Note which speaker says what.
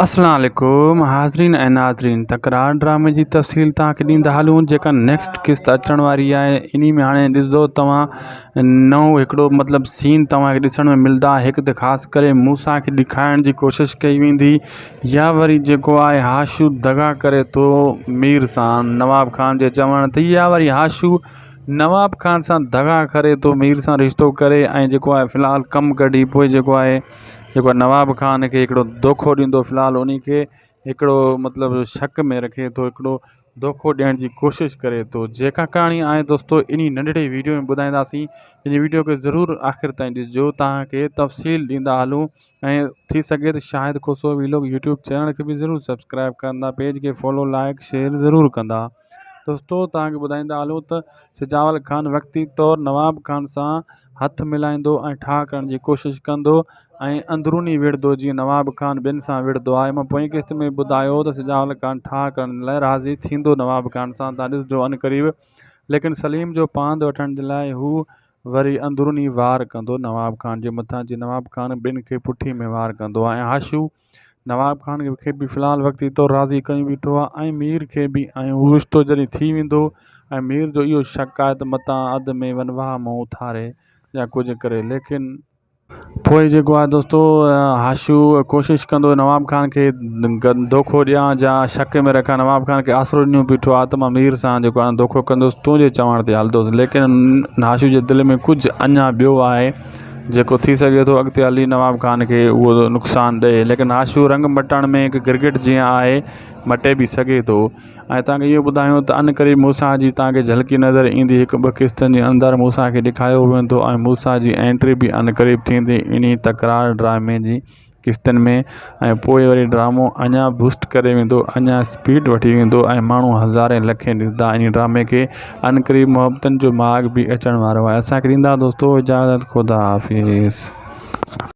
Speaker 1: अस्सलाम वालेकुम हाज़रीन ऐं नाज़रीन। तकरार ड्रामे जी तफ़सील तव्हांखे ॾींदा हलूं जेका नेक्स्ट क़िस्त अचण वारी आहे। इन में हाणे ॾिसंदो तव्हां नओं हिकिड़ो मतिलबु सीन तव्हांखे ॾिसण में मिलंदा। हिकु त ख़ासि करे मूसा खे ॾेखारण जी कोशिशि कई वेंदी या वरी जेको आहे हाशू दगा करे थो मीर सां नवाब खान जे चवण ते, या वरी हाशू नवाब खान सां दगा करे थो मीर सां रिश्तो करे ऐं जेको आहे फ़िलहालु कमु कढी पोइ जेको आहे नवाब खान खे हिकिड़ो धोखो ॾींदो। फ़िलहालु उन खे हिकिड़ो मतिलबु शक में रखे थो, हिकिड़ो धोखो ॾियण जी कोशिशि करे थो। जेका कहाणी आहे दोस्तो इन नंढड़े वीडियो में ॿुधाईंदासीं। इन वीडियो खे ज़रूरु आख़िर ताईं ॾिसिजो, तव्हांखे तफ़सील ॾींदा हलूं ऐं थी सघे त शायदि को सो वीलॉग यूट्यूब चैनल खे बि ज़रूरु सब्सक्राइब कंदा, पेज खे फॉलो लाइक शेयर ज़रूरु कंदा। दोस्तो तव्हांखे ॿुधाईंदा हलूं त सिजावल खान वक़्ती तौरु नवाब खान सां हथ मिलाईंदो ऐं ठाह करण जी कोशिशि कंदो ऐं अंदरूनी विढ़ंदो जीअं नवाब खान ॿियनि सां विढ़ंदो आहे। मां पोइ किस्त में ॿुधायो त सिजावल खान ठाह करण लाइ राज़ी थींदो नवाब खान सां, तव्हां ॾिसिजो अनक़रीब। लेकिन सलीम जो पांध वठण जे लाइ हू वरी अंदरूनी वार कंदो नवाब खान जे मथां, जीअं नवाब खान ॿिनि खे पुठी में वार कंदो आहे। हाशू नवाब खान खे बि फ़िलहालु वक़्ती तौरु राज़ी कयूं बीठो आहे ऐं मीर खे बि। ऐं हू रिश्तो जॾहिं थी वेंदो ऐं मीर जो इहो शक आहे त मतां अधु में वनवाह मां उथारे या कुझु करे, लेकिन पोइ जेको आहे दोस्तो हाशू कोशिशि कंदो नवाब खान खे धोखो ॾियां या शक में रखां। नवाब खान खे आसिरो ॾिनो बीठो आहे त मां मीर सां जेको आहे धोखो कंदुसि, तुंहिंजे चवण ते हलंदुसि। लेकिन हाशू जे दिलि में कुझु अञा ॿियो आहे जेको थी सघे थो अॻिते हली नवाब खान खे उहो नुक़सानु ॾिए। लेकिन हाशू रंग मटण में हिकु गिरगिट जीअं आहे, मटे बि सघे थो। ऐं तव्हांखे इहो ॿुधायूं त अनक़रीब मूसा जी तव्हांखे झलकी नज़र ईंदी। हिकु ॿ किस्तनि जे अंदरि मूसा खे ॾेखारियो वेंदो ऐं मूसा जी एंट्री बि अनक़रीब थींदी इन तकरार ड्रामे जी किस्तनि में। ऐं पोइ वरी ड्रामो अञा बूस्ट करे वेंदो, अञा स्पीड वठी वेंदो ऐं माण्हू हज़ारे लखे ॾिसंदा इन ड्रामे खे। अनक़रीब मुहबतनि जो माॻ बि अचण वारो आहे। असांखे ॾींदा दोस्तो इजाज़त, ख़ुदा हाफ़िज़।